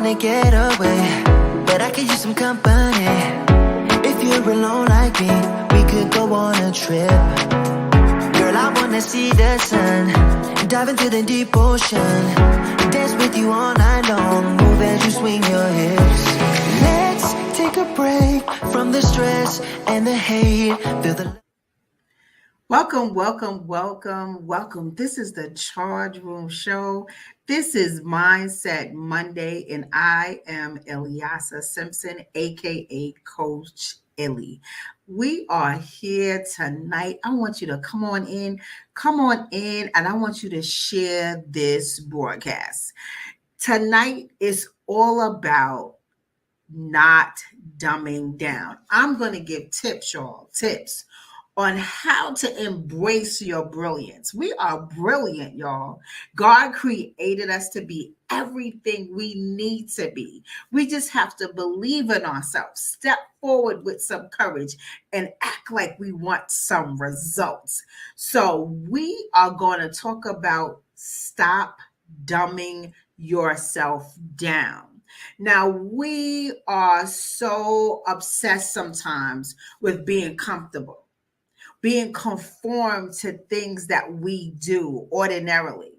wanna get away, but I could use some company. If you're alone like me, we could go on a trip. Girl, I wanna see the sun, dive into the deep ocean, dance with you all night long, move as you swing your hips. Let's take a break from the stress and the hate. Feel the Welcome, welcome, welcome, welcome. This is the Charge Room Show. This is Mindset Monday, and I am Ilyasa Simpson, aka Coach Illy. We are here tonight. I want you to come on in, and I want you to share this broadcast. Tonight is all about not dumbing down. I'm going to give tips, y'all, tips on how to embrace your brilliance. We are brilliant, y'all. God created us to be everything we need to be. We just have to believe in ourselves, step forward with some courage, and act like we want some results. So we are going to talk about stop dumbing yourself down. Now, we are so obsessed sometimes with being comfortable, being conformed to things that we do ordinarily.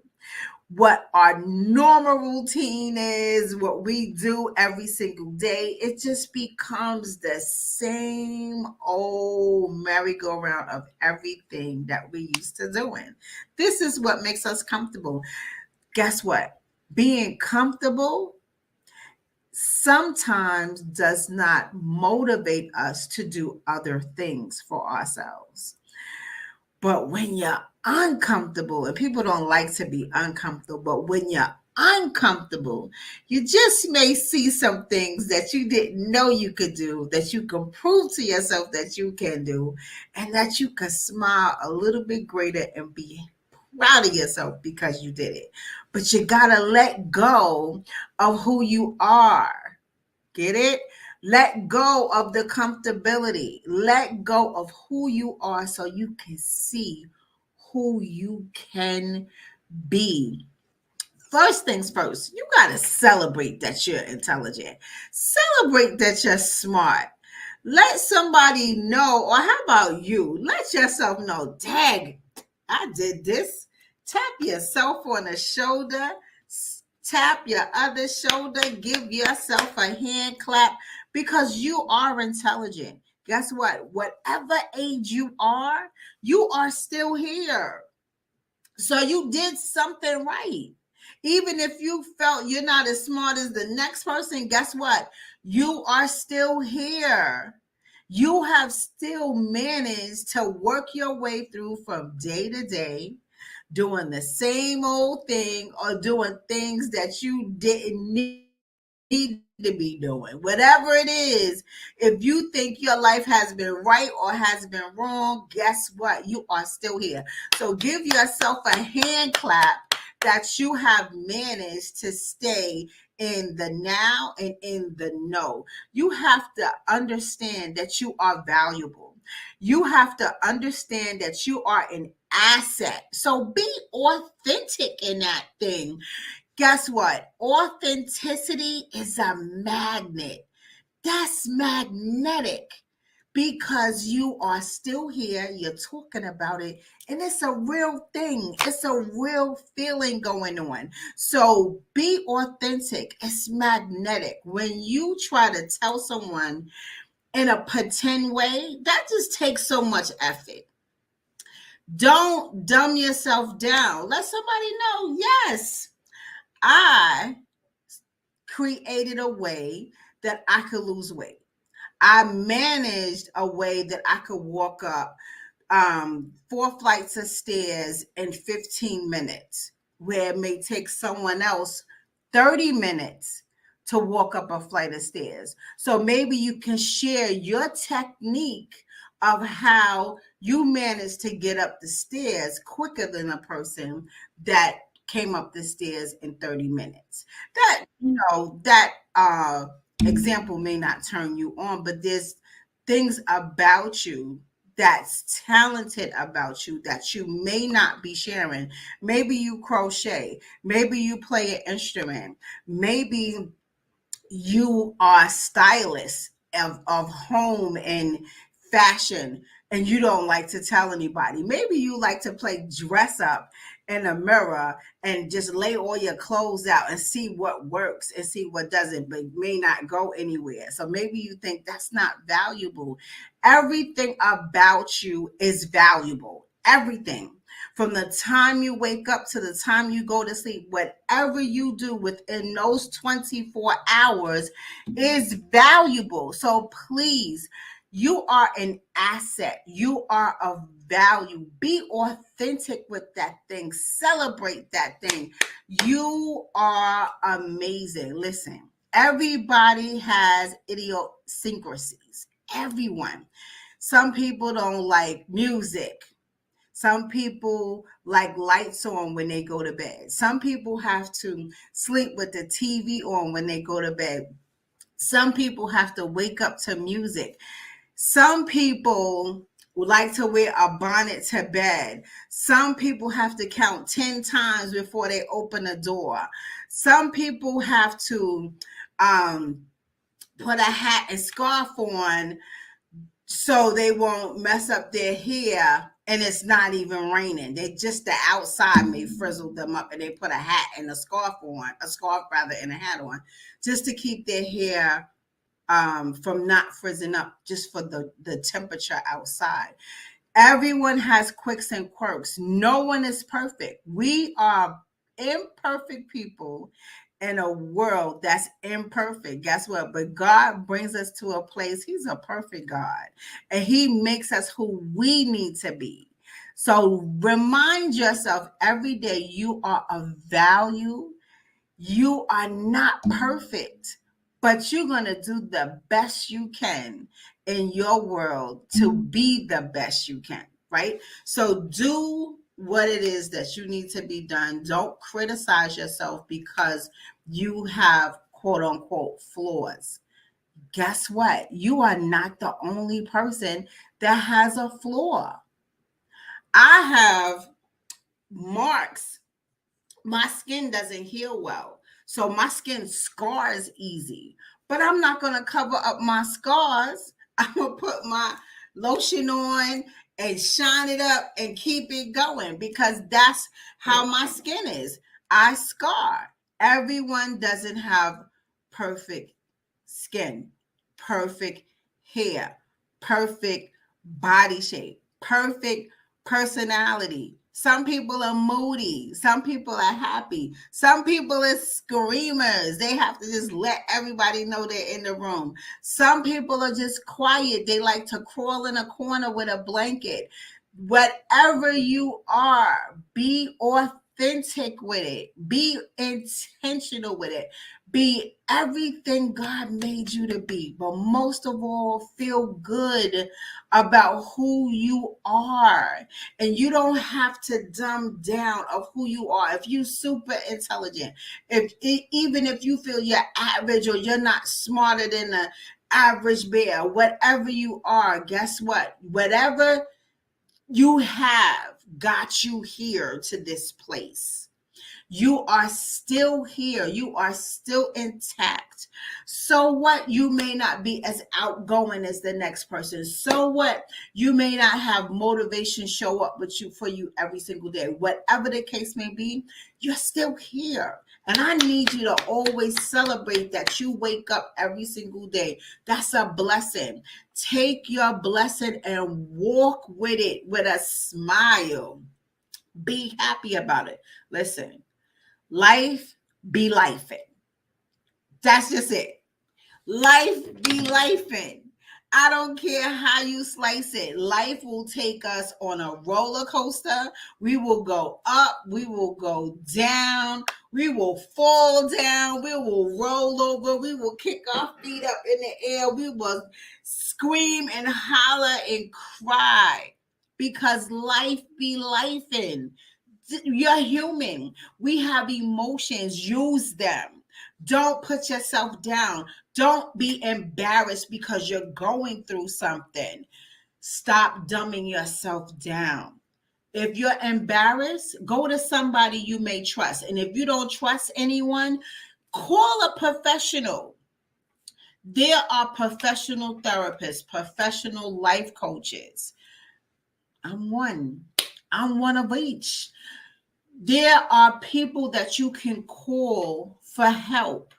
What our normal routine is, what we do every single day, it just becomes the same old merry-go-round of everything that we used to doing. This is what makes us comfortable. Guess what? Being comfortable sometimes does not motivate us to do other things for ourselves. But when you're uncomfortable, and people don't like to be uncomfortable, but when you're uncomfortable, you just may see some things that you didn't know you could do, that you can prove to yourself that you can do, and that you can smile a little bit greater and be proud of yourself because you did it. But you gotta let go of who you are. Get it? Let go of the comfortability. Let go of who you are so you can see who you can be. First things first, you got to celebrate that you're intelligent. Celebrate that you're smart. Let somebody know, or how about you? Let yourself know, dang, I did this. Tap yourself on the shoulder, tap your other shoulder, give yourself a hand clap because you are intelligent. Guess what? Whatever age you are still here. So you did something right. Even if you felt you're not as smart as the next person, guess what? You are still here. You have still managed to work your way through from day to day, doing the same old thing or doing things that you didn't need to be doing. Whatever it is, if you think your life has been right or has been wrong, guess what? You are still here. So give yourself a hand clap that you have managed to stay in the now and in the no. You have to understand that you are valuable. You have to understand that you are an asset. So be authentic in that thing. Guess what? Authenticity is a magnet. That's magnetic because you are still here. You're talking about it, and it's a real thing. It's a real feeling going on. So be authentic. It's magnetic. When you try to tell someone in a pretend way, that just takes so much effort. Don't dumb yourself down. Let somebody know, yes, I created a way that I could lose weight. I managed a way that I could walk up 4 flights of stairs in 15 minutes, where it may take someone else 30 minutes to walk up a flight of stairs. So maybe you can share your technique of how you managed to get up the stairs quicker than a person that came up the stairs in 30 minutes. That example may not turn you on, but there's things about you that's talented about you that you may not be sharing. Maybe you crochet, maybe you play an instrument, maybe you are stylist of home and fashion, and you don't like to tell anybody. Maybe you like to play dress up in a mirror and just lay all your clothes out and see what works and see what doesn't, but may not go anywhere. So maybe you think that's not valuable. Everything about you is valuable. Everything. From the time you wake up to the time you go to sleep, whatever you do within those 24 hours is valuable. So please, you are an asset. You are of value. Be authentic with that thing. Celebrate that thing. You are amazing. Listen, everybody has idiosyncrasies. Everyone. Some people don't like music. Some people like lights on when they go to bed. Some people have to sleep with the TV on when they go to bed. Some people have to wake up to music. Some people would like to wear a bonnet to bed. Some people have to count 10 times before they open a door. Some people have to put a hat and scarf on so they won't mess up their hair and it's not even raining. They just the outside may frizzle them up and they put a hat and a scarf rather, and a hat on just to keep their hair from not frizzing up just for the temperature outside. Everyone has quirks and quirks. No one is perfect. We are imperfect people in a world that's imperfect. Guess what? But God brings us to a place, He's a perfect God, and He makes us who we need to be. So remind yourself every day you are of value. You are not perfect, but you're going to do the best you can in your world to be the best you can, right? So do what it is that you need to be done. Don't criticize yourself because you have quote unquote flaws. Guess what? You are not the only person that has a flaw. I have marks. My skin doesn't heal well. So my skin scars easy. But I'm not going to cover up my scars. I'm going to put my lotion on and shine it up and keep it going because that's how my skin is. I scar. Everyone doesn't have perfect skin, perfect hair, perfect body shape, perfect personality. Some people are moody. Some people are happy. Some people are screamers. They have to just let everybody know they're in the room. Some people are just quiet. They like to crawl in a corner with a blanket. Whatever you are, be authentic with it. Be intentional with it. Be everything God made you to be. But most of all, feel good about who you are. And you don't have to dumb down of who you are. If you're super intelligent, even if you feel you're average or you're not smarter than the average bear, whatever you are, guess what? Whatever you have got you here to this place. You are still here. You are still intact. So what? You may not be as outgoing as the next person. So what? You may not have motivation show up with you for you every single day. Whatever the case may be, you're still here. And I need you to always celebrate that you wake up every single day. That's a blessing. Take your blessing and walk with it with a smile. Be happy about it. Listen. Life be lifing. That's just it. Life be lifing. I don't care how you slice it. Life will take us on a roller coaster. We will go up. We will go down. We will fall down. We will roll over. We will kick our feet up in the air. We will scream and holler and cry because life be lifing. You're human. We have emotions. Use them. Don't put yourself down. Don't be embarrassed because you're going through something. Stop dumbing yourself down. If you're embarrassed, go to somebody you may trust. And if you don't trust anyone, call a professional. There are professional therapists, professional life coaches. I'm one. I'm one of each. There are people that you can call for help.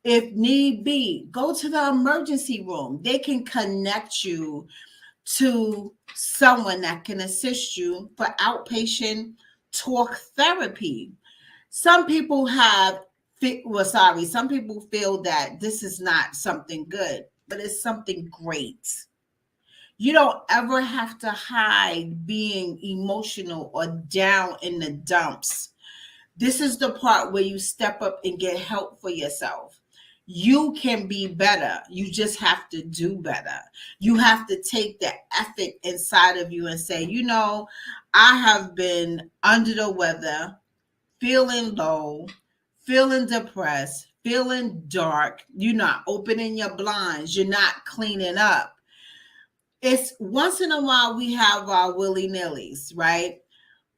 If need be, go to the emergency room. They can connect you to someone that can assist you for outpatient talk therapy. Some people some people feel that this is not something good, but it's something great. You don't ever have to hide being emotional or down in the dumps. This is the part where you step up and get help for yourself. You can be better. You just have to do better. You have to take the effort inside of you and say, I have been under the weather, feeling low, feeling depressed, feeling dark. You're not opening your blinds. You're not cleaning up. It's once in a while we have our willy-nillys, right?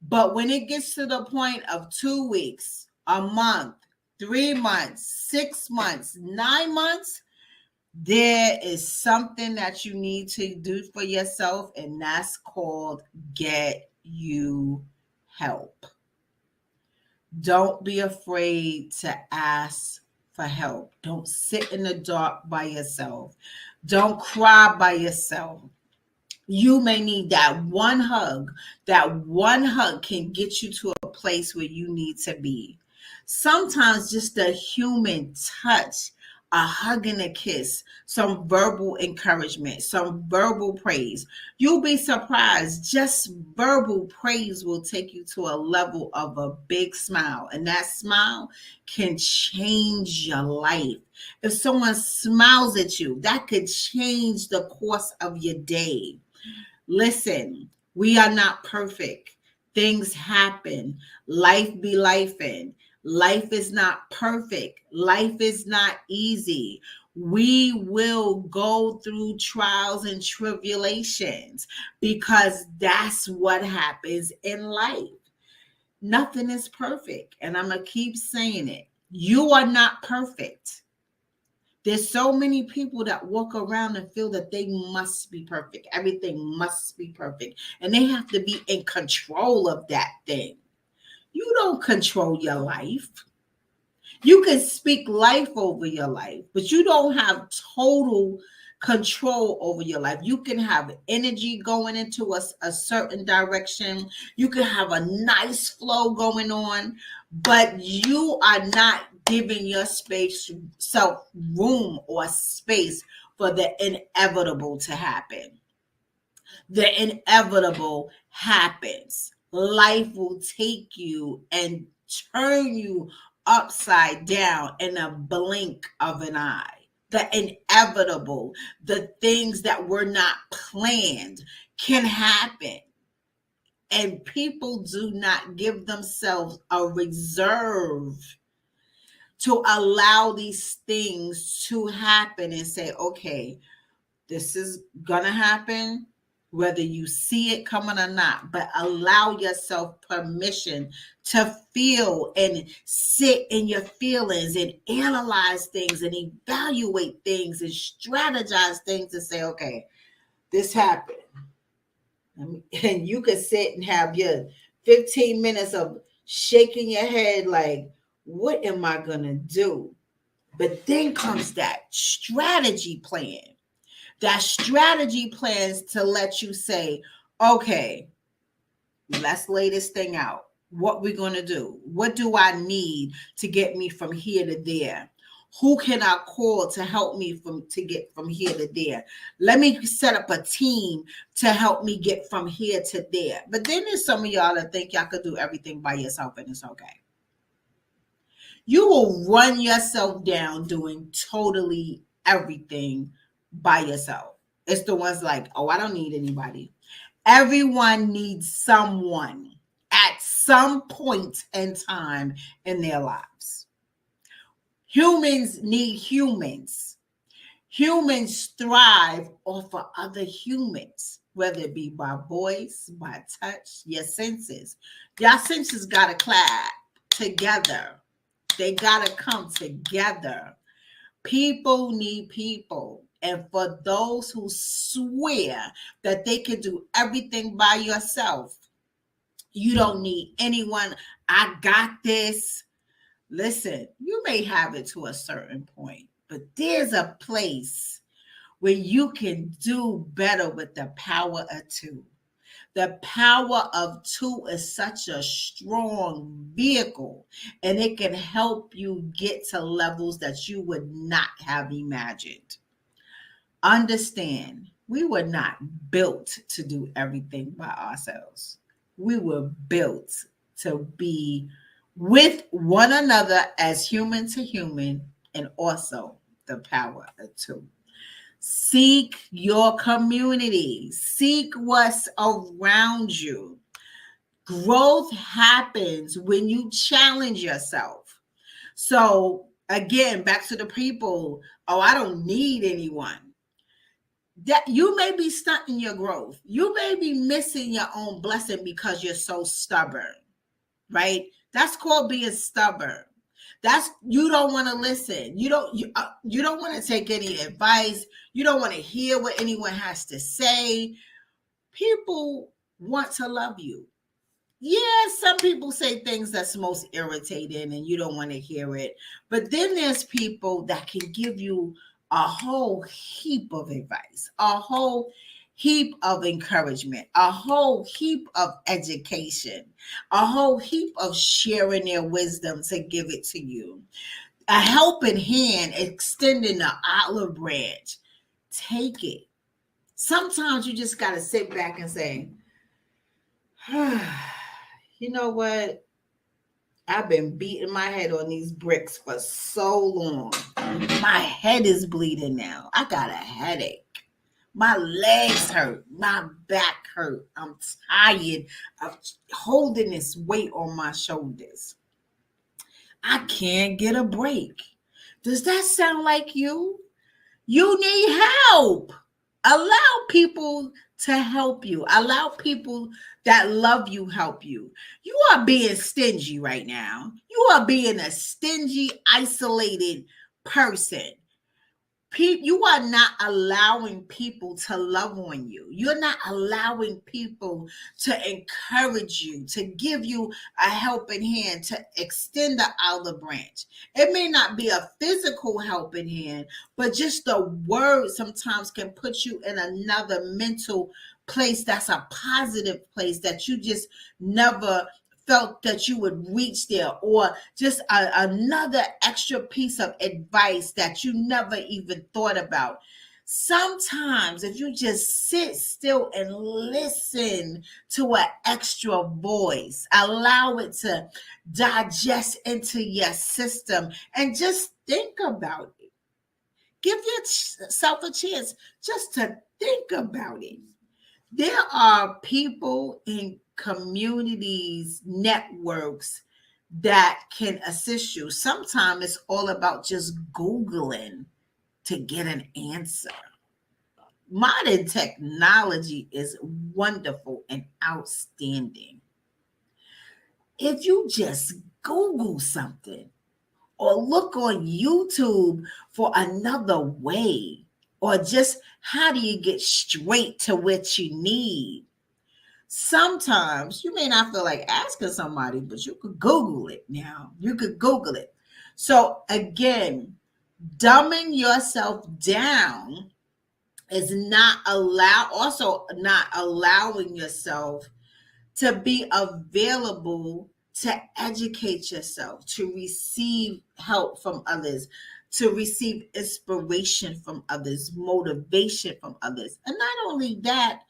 But when it gets to the point of 2 weeks, a month, 3 months, 6 months, 9 months, there is something that you need to do for yourself, and that's called get you help. Don't be afraid to ask for help. Don't sit in the dark by yourself. Don't cry by yourself. You may need that one hug. That one hug can get you to a place where you need to be. Sometimes just a human touch, a hug and a kiss, some verbal encouragement, some verbal praise. You'll be surprised. Just verbal praise will take you to a level of a big smile. And that smile can change your life. If someone smiles at you, that could change the course of your day. Listen, we are not perfect. Things happen. Life be lifing. Life is not perfect. Life is not easy. We will go through trials and tribulations because that's what happens in life. Nothing is perfect. And I'm going to keep saying it. You are not perfect. There's so many people that walk around and feel that they must be perfect. Everything must be perfect. And they have to be in control of that thing. You don't control your life. You can speak life over your life, but you don't have total control over your life. You can have energy going into a certain direction. You can have a nice flow going on, but you are not giving your self room or space for the inevitable to happen. The inevitable happens. Life will take you and turn you upside down in a blink of an eye. The inevitable, the things that were not planned can happen. And people do not give themselves a reserve to allow these things to happen and say, okay, this is gonna happen, whether you see it coming or not, but allow yourself permission to feel and sit in your feelings and analyze things and evaluate things and strategize things and say, okay, this happened. And you could sit and have your 15 minutes of shaking your head like, what am I gonna do? But then comes that strategy plan. That strategy plans to let you say, okay, let's lay this thing out. What we're going to do? What do I need to get me from here to there? Who can I call to help me to get from here to there? Let me set up a team to help me get from here to there. But then there's some of y'all that think y'all could do everything by yourself and it's okay. You will run yourself down doing totally everything by yourself. It's the ones like, oh, I don't need anybody. Everyone needs someone at some point in time in their lives. Humans need humans. Humans thrive off of other humans, whether it be by voice, by touch, your senses. Your senses got to clap together. They got to come together. People need people. And for those who swear that they can do everything by yourself, you don't need anyone. I got this. Listen, you may have it to a certain point, but there's a place where you can do better with the power of two. The power of two is such a strong vehicle, and it can help you get to levels that you would not have imagined. Understand, we were not built to do everything by ourselves. We were built to be with one another as human to human, and also the power of two. Seek your community, seek what's around you. Growth happens when you challenge yourself. So, again, back to the people, oh, I don't need anyone. That you may be stunting your growth. You may be missing your own blessing because you're so stubborn, right? That's called being stubborn. That's you don't want to listen. You don't want to take any advice. You don't want to hear what anyone has to say. People want to love you. Yeah, some people say things that's most irritating and you don't want to hear it. But then there's people that can give you a whole heap of advice, a whole heap of encouragement, a whole heap of education, a whole heap of sharing their wisdom to give it to you. A helping hand extending the olive branch. Take it. Sometimes you just got to sit back and say, you know what? I've been beating my head on these bricks for so long. My head is bleeding now. I got a headache. My legs hurt. My back hurt. I'm tired of holding this weight on my shoulders. I can't get a break. Does that sound like you? You need help. Allow people to help you. Allow people that love you help you. You are being stingy right now. You are being a stingy, isolated person. You are not allowing people to love on you. You're not allowing people to encourage you, to give you a helping hand, to extend the olive branch. It may not be a physical helping hand, but just the word sometimes can put you in another mental place that's a positive place that you just never felt that you would reach there, or just another extra piece of advice that you never even thought about. Sometimes if you just sit still and listen to an extra voice, allow it to digest into your system and just think about it. Give yourself a chance just to think about it. There are people in communities, networks that can assist you. Sometimes it's all about just Googling to get an answer. Modern technology is wonderful and outstanding. If you just Google something or look on YouTube for another way, or just how do you get straight to what you need? Sometimes you may not feel like asking somebody, but you could Google it now. You could Google it. So again, dumbing yourself down is also not allowing yourself to be available to educate yourself, to receive help from others, to receive inspiration from others, motivation from others. And not only that,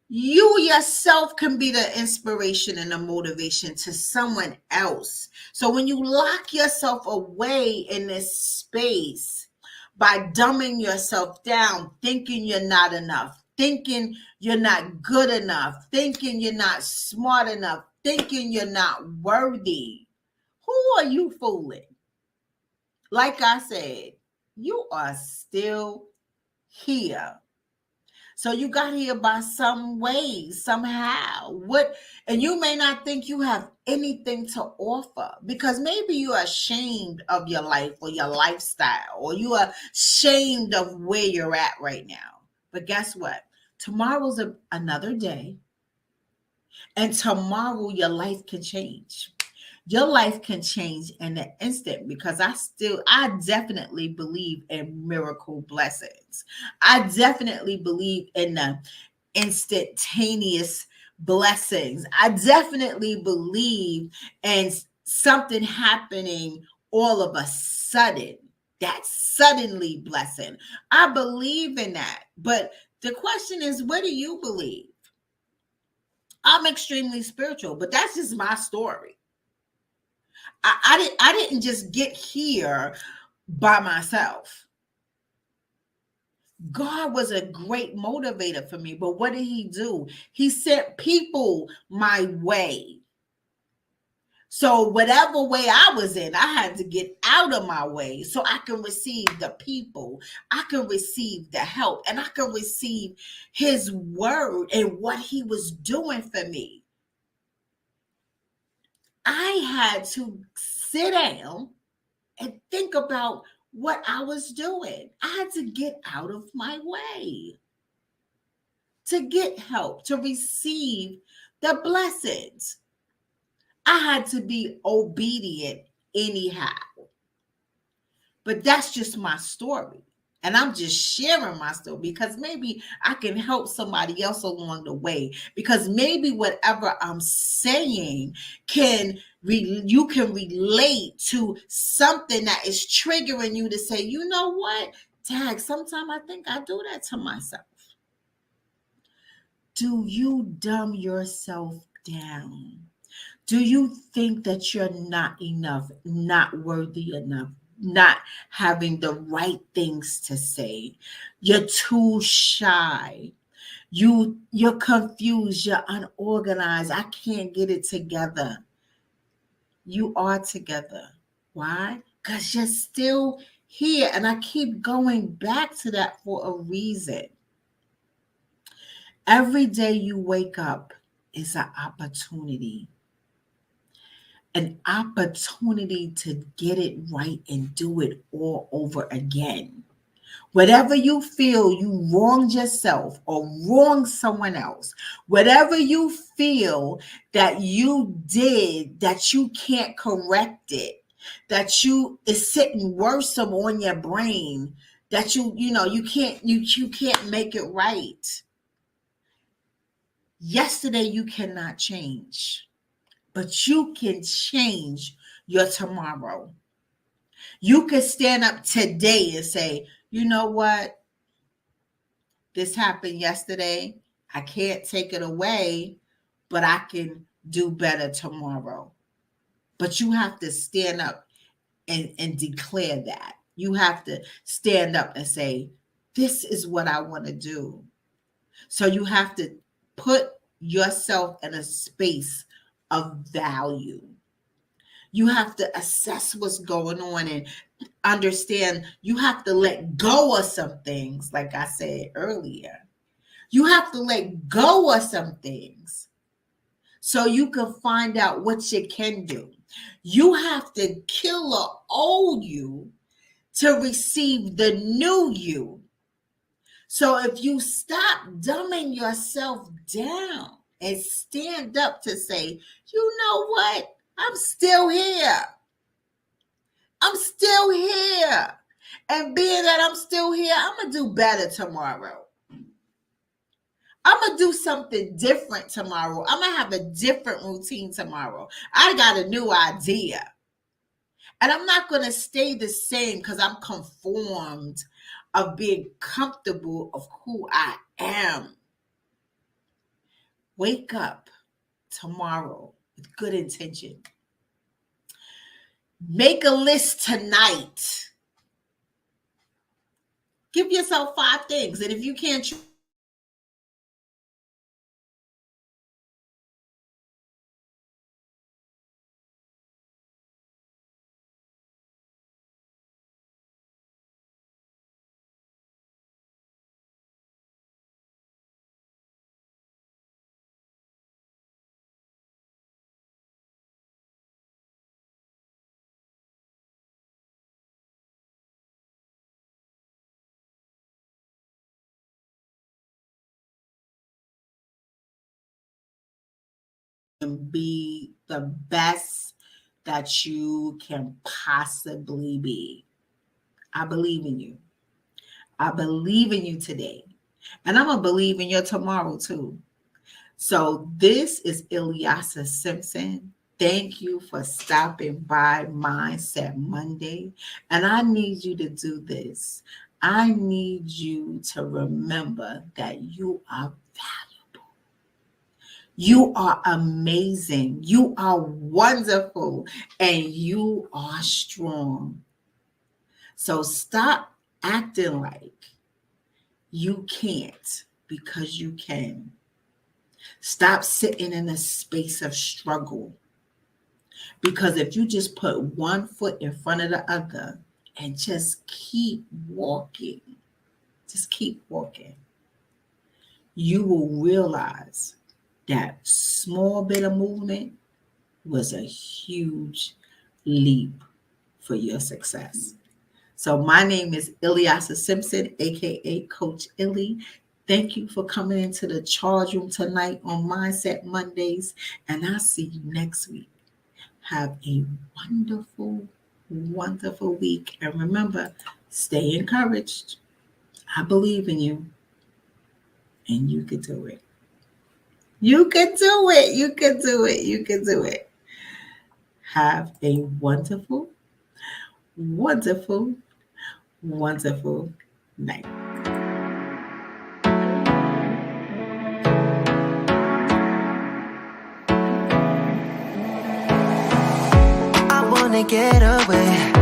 you yourself can be the inspiration and the motivation to someone else. So when you lock yourself away in this space by dumbing yourself down, thinking you're not enough, thinking you're not good enough, thinking you're not smart enough, thinking you're not worthy, who are you fooling? Like I said, you are still here. So you got here by some way, somehow. What, and you may not think you have anything to offer because maybe you are ashamed of your life or your lifestyle, or you are ashamed of where you're at right now. But guess what? Tomorrow's another day, and tomorrow your life can change. Your life can change in an instant because I definitely believe in miracle blessings. I definitely believe in the instantaneous blessings. I definitely believe in something happening all of a sudden. That suddenly blessing. I believe in that. But the question is, what do you believe? I'm extremely spiritual, but that's just my story. I didn't just get here by myself. God was a great motivator for me, but what did he do? He sent people my way. So whatever way I was in, I had to get out of my way so I can receive the people. I can receive the help, and I can receive his word and what he was doing for me. I had to sit down and think about what I was doing. I had to get out of my way to get help, to receive the blessings. I had to be obedient anyhow. But that's just my story. And I'm just sharing my story because maybe I can help somebody else along the way. Because maybe whatever I'm saying you can relate to something that is triggering you to say, you know what, Tag, sometimes I think I do that to myself. Do you dumb yourself down? Do you think that you're not enough, not worthy enough, not having the right things to say? You're too shy. You're confused, you're unorganized. I can't get it together. You are together. Why? Because you're still here. And I keep going back to that for a reason. Every day you wake up is an opportunity to get it right and do it all over again. Whatever you feel you wronged yourself or wronged someone else, whatever you feel that you did that you can't correct it, that you is sitting worse on your brain, that you can't make it right. Yesterday you cannot change, but you can change your tomorrow. You can stand up today and say, you know what? This happened yesterday. I can't take it away, but I can do better tomorrow. But you have to stand up and declare that. You have to stand up and say, this is what I want to do. So you have to put yourself in a space of value. You have to assess what's going on and understand you have to let go of some things, like I said earlier. You have to let go of some things so you can find out what you can do. You have to kill the old you to receive the new you. So if you stop dumbing yourself down and stand up to say, you know what? I'm still here. I'm still here. And being that I'm still here, I'm going to do better tomorrow. I'm going to do something different tomorrow. I'm going to have a different routine tomorrow. I got a new idea. And I'm not going to stay the same because I'm conformed of being comfortable of who I am. Wake up tomorrow with good intention. Make a list tonight. Give yourself 5 things. And if you can't and be the best that you can possibly be. I believe in you. I believe in you today. And I'm going to believe in your tomorrow too. So this is Ilyasa Simpson. Thank you for stopping by Mindset Monday. And I need you to do this. I need you to remember that you are valuable. You are amazing. You are wonderful. And you are strong. So stop acting like you can't, because you can. Stop sitting in a space of struggle, because if you just put one foot in front of the other and just keep walking, you will realize that small bit of movement was a huge leap for your success. So my name is Ilyasa Simpson, aka Coach Illy. Thank you for coming into the charge room tonight on Mindset Mondays, and I'll see you next week. Have a wonderful, wonderful week. And remember, stay encouraged. I believe in you, and you can do it. You can do it. You can do it. You can do it. Have a wonderful, wonderful, wonderful night. I wanna get away